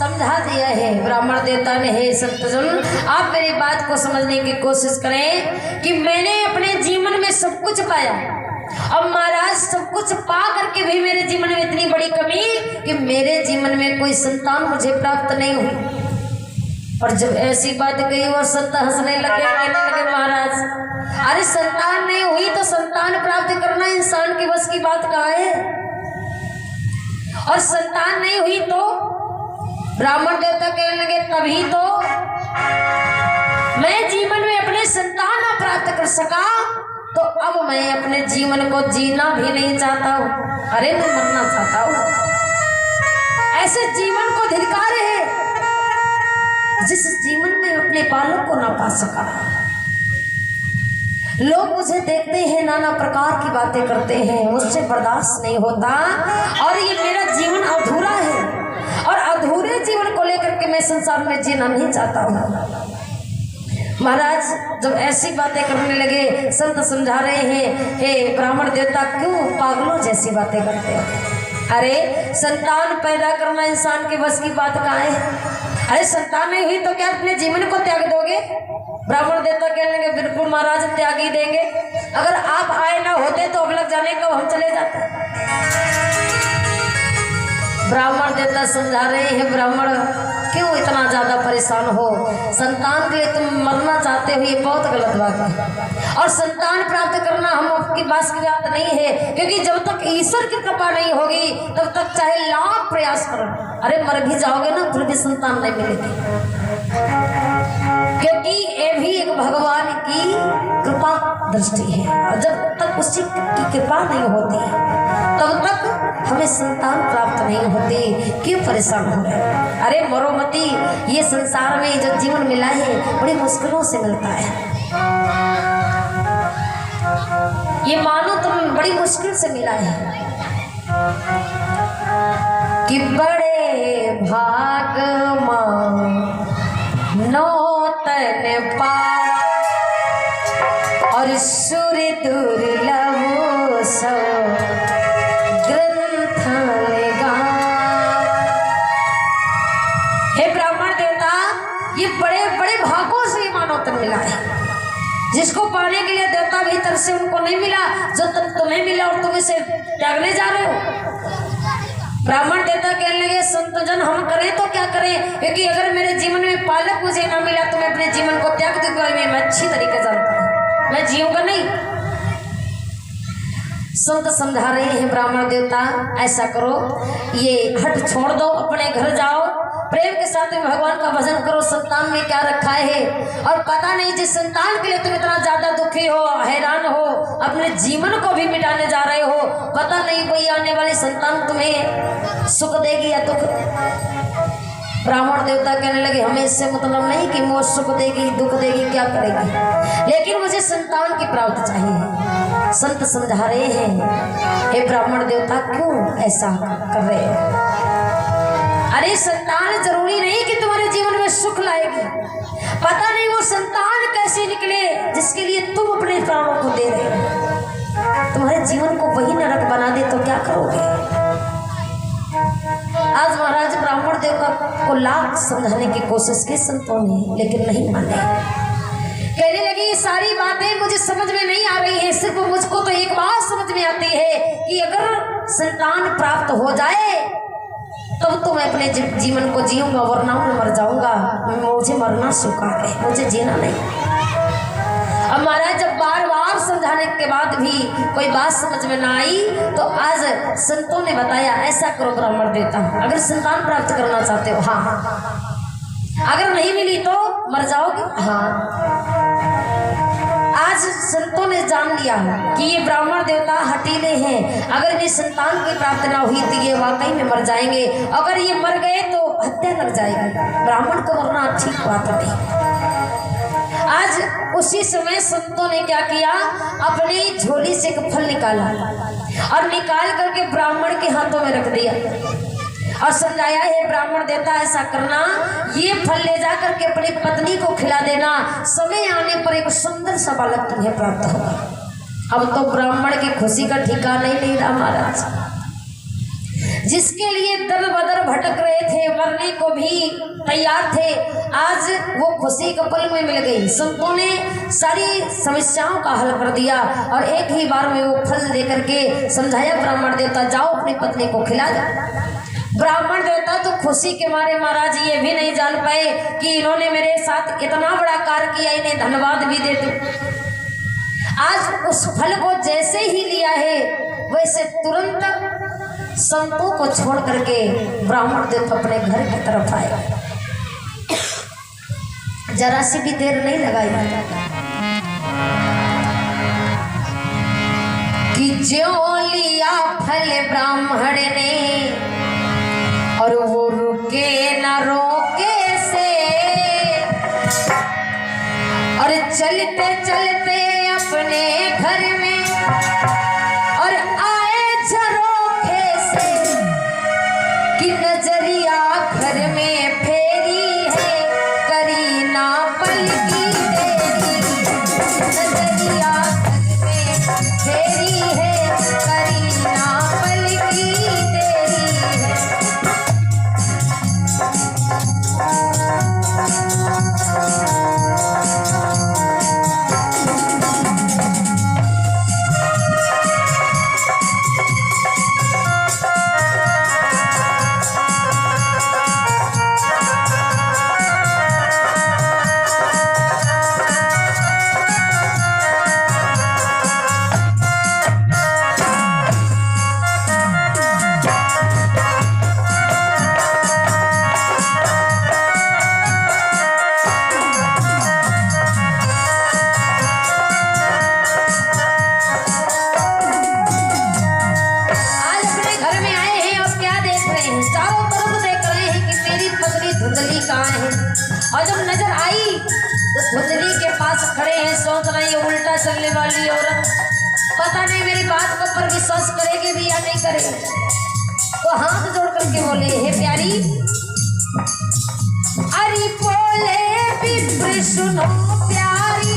समझा दिया है ब्राह्मण देवता ने। हे संतजन, आप मेरी बात को समझने की कोशिश करें कि मैंने अपने जीवन में सब कुछ पाया। अब महाराज सब कुछ पा करके भी मेरे जीवन में इतनी बड़ी कमी कि मेरे जीवन में कोई संतान मुझे प्राप्त नहीं हुई। और जब ऐसी बात कही वो संत हंसने लगे, कहने लगे महाराज अरे संतान नहीं हुई तो संतान प्राप्त करना इंसान के बस की बात कहाँ है। और संतान नहीं हुई तो ब्राह्मण देवता कहने लगे तभी तो मैं जीवन में अपने संतान न प्राप्त कर सका, तो अब मैं अपने जीवन को जीना भी नहीं चाहता हूँ। अरे मैं मरना चाहता हूँ। ऐसे जीवन को धिक्कार है जिस जीवन में अपने बालक को ना पा सका। लोग मुझे देखते हैं, नाना प्रकार की बातें करते हैं, मुझसे बर्दाश्त नहीं होता और ये मेरा जीवन अधूरा है और अधूरे जीवन को लेकर के मैं संसार में जीना नहीं चाहता हूँ। महाराज जब ऐसी बातें करने लगे, संत समझा रहे हैं हे ब्राह्मण देवता क्यों पागलों जैसी बातें करते हैं। अरे संतान पैदा करना इंसान के बस की बात कहाँ है। अरे संतान नहीं हुई तो क्या अपने जीवन को त्याग दोगे। ब्राह्मण देवता कहने लगे बिल्कुल महाराज त्याग ही देंगे। अगर आप आए ना होते तो अब लग जाने कब हम चले जाते। ब्राह्मण देवता समझा रहे हैं ब्राह्मण क्यों इतना ज्यादा परेशान हो। संतान के लिए तुम मरना चाहते हो, ये बहुत गलत बात है। और संतान प्राप्त करना हम आपकी बात की बात नहीं है, क्योंकि जब तक ईश्वर की कृपा नहीं होगी तब तक चाहे लाख प्रयास करो, अरे मर भी जाओगे ना फिर भी संतान नहीं मिलेगी। क्योंकि ये भी एक भगवान की कृपा दृष्टि है और जब तक उसी की कृपा नहीं होती तब तक हमें संतान प्राप्त नहीं होती। क्यों परेशान हो रहे। अरे मरो मती, ये संसार में जो जीवन मिला है बड़ी मुश्किलों से मिलता है। ये मानो तुम बड़ी मुश्किल से मिला है कि बड़े भाग नौतन पा और सूर्य दुर्लभ सो ग्रंथ लगा। हे ब्राह्मण देवता, ये बड़े बड़े भागों से मानवतन मिला है, जिसको पाने के लिए देवता भीतर से उनको नहीं मिला, जो तुम्हें मिला और तुम इसे त्यागने जा रहे हो। ब्राह्मण देवता कहने लगे संतजन हम करें तो क्या करें, क्योंकि अगर मेरे जीवन में पालक मुझे ना मिला तो मैं अपने जीवन को त्याग दूंगा। मैं अच्छी तरीके जानता हूँ, मैं जीऊंगा नहीं। संत समझा रहे हैं ब्राह्मण देवता ऐसा करो, ये हट छोड़ दो, अपने घर जाओ, प्रेम के साथ में भगवान का भजन करो। संतान में क्या रखा है और पता नहीं जिस संतान के लिए तुम इतना ज्यादा दुखी हो, हैरान हो, अपने जीवन को भी मिटाने जा रहे हो, पता नहीं कोई आने वाली संतान तुम्हें सुख देगी या दुख। ब्राह्मण देवता कहने लगे हमें इससे मतलब नहीं कि वो सुख देगी दुख देगी क्या करेगी, लेकिन मुझे संतान की प्राप्ति चाहिए। संत समझा रहे हैं हे ब्राह्मण देवता क्यों ऐसा कर रहे हैं। अरे संतान जरूरी नहीं कि तुम्हारे जीवन में सुख लाएगी, पता नहीं वो संतान कैसे निकले जिसके लिए तुम अपने प्राणों को दे रहे हो। तुम्हारे जीवन को वही नरक बना दे तो क्या करोगे। आज महाराज ब्राह्मण देवता को लाख समझाने की कोशिश की संतों ने, लेकिन नहीं माने। कहने लगे ये सारी बातें मुझे समझ में नहीं आ रही है, सिर्फ मुझको तो एक बात समझ में आती है कि अगर संतान प्राप्त हो जाए तब तो मैं अपने जीवन को जीऊंगा, वरना मैं मर जाऊंगा। मुझे मरना स्वीकार है, मुझे जीना नहीं। अब महाराज जब बार बार समझाने के बाद भी कोई बात समझ में ना आई तो आज संतों ने बताया ऐसा करो ब्राह्मण देवता, अगर संतान प्राप्त करना चाहते हो हाँ, अगर नहीं मिली तो मर जाओगे हाँ। आज संतों ने जान लिया कि ये ब्राह्मण देवता हटीले हैं, अगर इन्हें संतान की प्राप्ति ना हुई तो ये वाकई में मर जाएंगे, अगर ये मर गए तो हत्या लग जाएगी। ब्राह्मण को मरना ठीक बात नहीं। आज उसी समय संतों ने क्या किया, अपनी झोली से एक फल निकाला और निकाल करके ब्राह्मण के हाथों में रख दिया और समझाया है ब्राह्मण देवता ऐसा करना, ये फल ले जा करके अपनी पत्नी को खिला देना, समय आने पर एक सुंदर सा बालक तुम्हें प्राप्त होगा। अब तो ब्राह्मण की खुशी का ठिकाना नहीं रहा महाराज। जिसके लिए दर बदर भटक रहे थे, मरने को भी तैयार थे, आज वो खुशी के पल में मिल गई। संतों ने सारी समस्याओं का हल कर दिया और एक ही बार में वो फल देकर के समझाया ब्राह्मण देवता, जाओ अपनी पत्नी को खिला दो। ब्राह्मण देवता तो खुशी के मारे महाराज ये भी नहीं जान पाए कि इन्होंने मेरे साथ इतना बड़ा कार्य किया, इन्हें धन्यवाद भी दे दूं। आज उस फल को जैसे ही लिया है वैसे तुरंत संतों को छोड़ करके ब्राह्मण देवता अपने घर की तरफ आए। जरा सी भी देर नहीं लगाई कि ज्यों लिया फल ब्राह्मण ने और वो रुके न रोके से, और चलते चलते अपने घर में और आए झरोखे से कि नजरिया घर में फेरी है, करी ना पल की देरी। नजरिया घर में फेरी है, करी ना पल की देरी है। और जब नजर आई तो धुंधली के पास खड़े हैं, सोच रहे हैं उल्टा चलने वाली औरत, पता नहीं मेरी बात को पर विश्वास करेगी भी या नहीं करेगी। तो हाथ जोड़ करके बोले, हे प्यारी, अरे बोले विप्र सुनो प्यारी,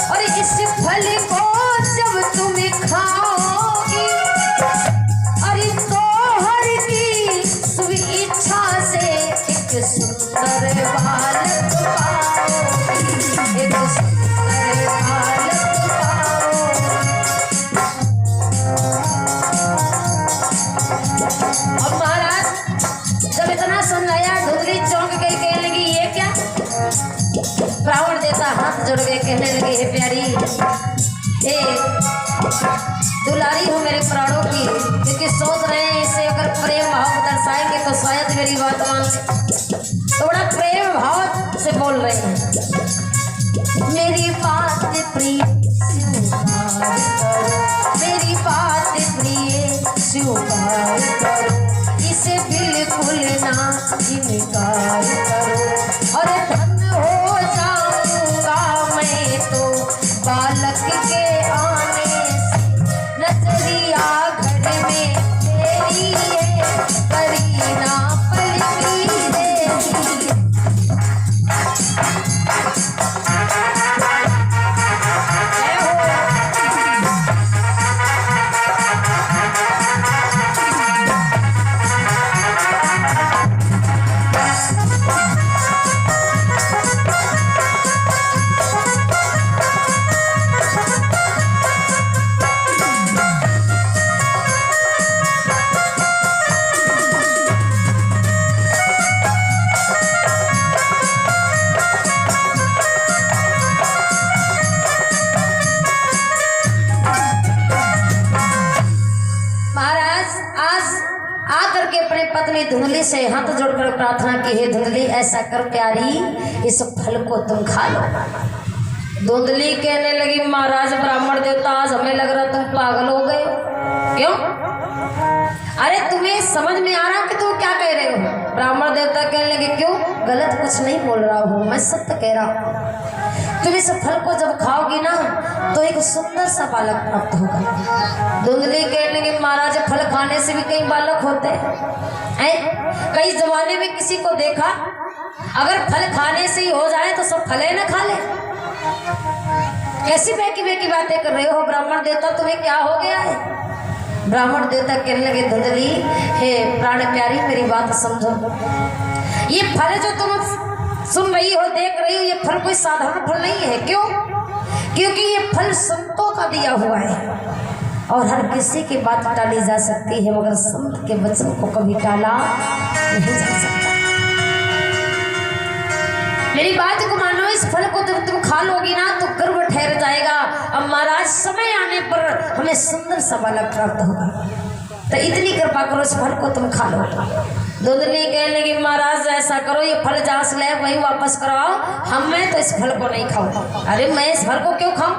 और इस फल को जब तुम खाओगी, अरे तोहर की शुभ इच्छा से एक सुंदर बालक पाओगी, एक सुंदर बालक पाओगी। अब महाराज जब इतना समझाया, धुंधली चौंक गई, कहने लगी ये क्या? ब्राह्मण देवता हाथ जोड़ गए, कहने लगे, हे प्यारी, हे दुलारी हो मेरे प्राणों की, क्योंकि सोच रहे हैं इसे अगर प्रेम भाव दर्शाएंगे तो शायद मेरी बात मान ले। थोड़ा प्रेम भाव से बोल रहे हैं, मेरी बात प्रिय स्वीकार करो, मेरी बात प्रिय स्वीकार करो, इसे बिल्कुल ना इनकार करो, और धन हो जाऊंगा मैं तो बालक के आने से। नजरिया घर में तेरी है, करीना पल की देरी। पत्नी धुंधली से हाथ जोड़कर प्रार्थना की, हे धुंधली, ऐसा कर प्यारी, इस फल को तुम खा लो। धुंधली कहने लगी, महाराज ब्राह्मण देवता, आज हमें लग रहा तुम पागल हो गए। क्यों? अरे तुम्हें समझ में आ रहा कि तुम क्या कह रहे हो? ब्राह्मण देवता कहने लगे, क्यों? गलत कुछ नहीं बोल रहा हूँ, मैं सत्य कह रहा हूँ। तुम इस फल को जब खाओगी ना तो एक सुंदर सा बालक प्राप्त होगा। धुंधली कहने लगी, महाराज फल खाने से भी कई बालक होते हैं। कई जमाने में किसी को देखा, अगर फल खाने से ही हो जाए तो सब फले न खा ले। कैसी बेकी बेकी बातें कर रहे हो ब्राह्मण देवता, तुम्हें क्या हो गया है? ब्राह्मण देवता कहने लगे धुंधली, हे प्राण प्यारी मेरी बात समझो। ये फल जो तुम सुन रही हो, देख रही हो, ये फल कोई साधारण फल नहीं है। क्यों? क्योंकि ये फल संतों का दिया हुआ है और हर किसी की बात टाली जा सकती है, मगर संत के वचन को कभी टाला नहीं जा सकता। मेरी बात को मानो, इस फल को जब तुम खा लोगी ना तो गर्व ठहर जाएगा। अब महाराज समय आने पर हमें सुंदर सा बालक प्राप्त होगा, तो इतनी कृपा करो इस फल को तुम खा लो। धुंधली कहने लगी महाराज ऐसा करो, ये फल जहाँ से ले वही वापस कराओ, मैं तो इस फल को नहीं खाऊं। अरे मैं इस फल को क्यों खाऊं?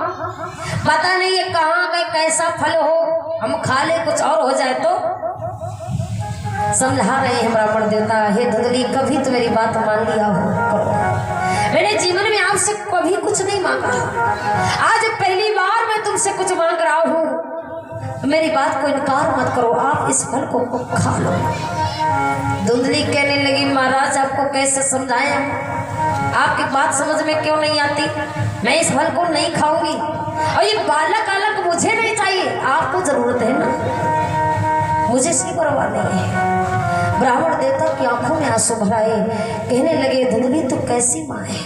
पता नहीं ये कहाँ का कैसा फल हो, हम खा ले कुछ और हो जाए तो। समझा रहे हैं ब्राह्मण देवता, हे धुंधली कभी तो मेरी बात मान लिया हो करो। मैंने जीवन में आपसे कभी कुछ नहीं मांगा, आज पहली बार मैं तुमसे कुछ मांग रहा हूँ, मेरी बात को इनकार मत करो, आप इस फल को खा लो। धुंधली कहने लगी महाराज आपको कैसे समझाएं, आपकी बात समझ में क्यों नहीं आती? मैं इस फल को नहीं खाऊंगी और ये बालक अलग मुझे नहीं चाहिए, आपको जरूरत है ना, मुझे इसकी परवाह नहीं है। ब्राह्मण देवता की आंखों में आंसू भराए, कहने लगे धुंधली तू कैसी माँ है,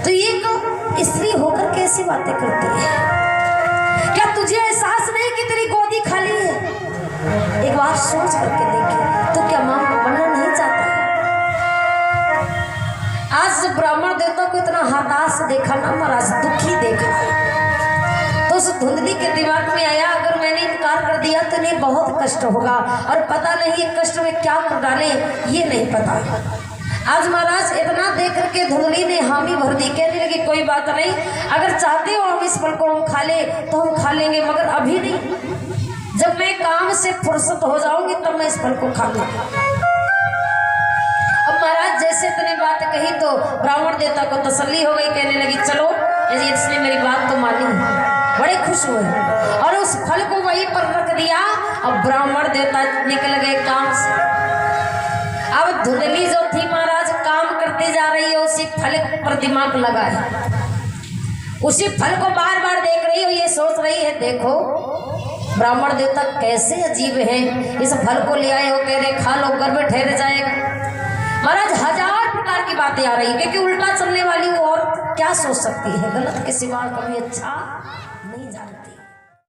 तो ये स्त्री होकर कैसी बातें करती है? क्या तुझे एहसास नहीं कि तेरी गोदी खाली है? एक बार सोच करके देखी तो क्या मां बनना नहीं चाहता? आज ब्राह्मण देवता को इतना हताश देखा ना महाराज, दुखी देखा, तो उस धुंधली के दिमाग में आया अगर मैंने इनकार कर दिया तो इन्हें बहुत कष्ट होगा और पता नहीं ये कष्ट में क्या कर डाले ये नहीं पता। आज महाराज इतना देख करके धुंधली ने हामी भर दी, कहने लगी कोई बात नहीं, अगर चाहते हो हम इस फल को हम खा ले तो हम खा लेंगे, मगर अभी नहीं, जब मैं काम से फुर्सत हो जाऊंगी तब मैं इस फल को खा लूंगी। अब महाराज जैसे इतनी बात कही तो ब्राह्मण देवता को तसल्ली हो गई, कहने लगी चलो इसने मेरी बात तो मानी, बड़े खुश हुए और उस फल को वहीं पर रख दिया। अब ब्राह्मण देवता निकल गए काम से। अब धुंधली जो थी महाराज काम करती जा रही है, उसी फल पर दिमाग लगा है, उसी फल को बार बार देख रही हो, ये सोच रही है देखो ब्राह्मण देवता कैसे अजीब हैं, इस फल को ले आए हो, कह रहे खा लो गर्भ ठहर जाएगा। महाराज हजार प्रकार की बातें आ रही है, क्योंकि उल्टा चलने वाली वो और क्या सोच सकती है, गलत के सिवा कभी अच्छा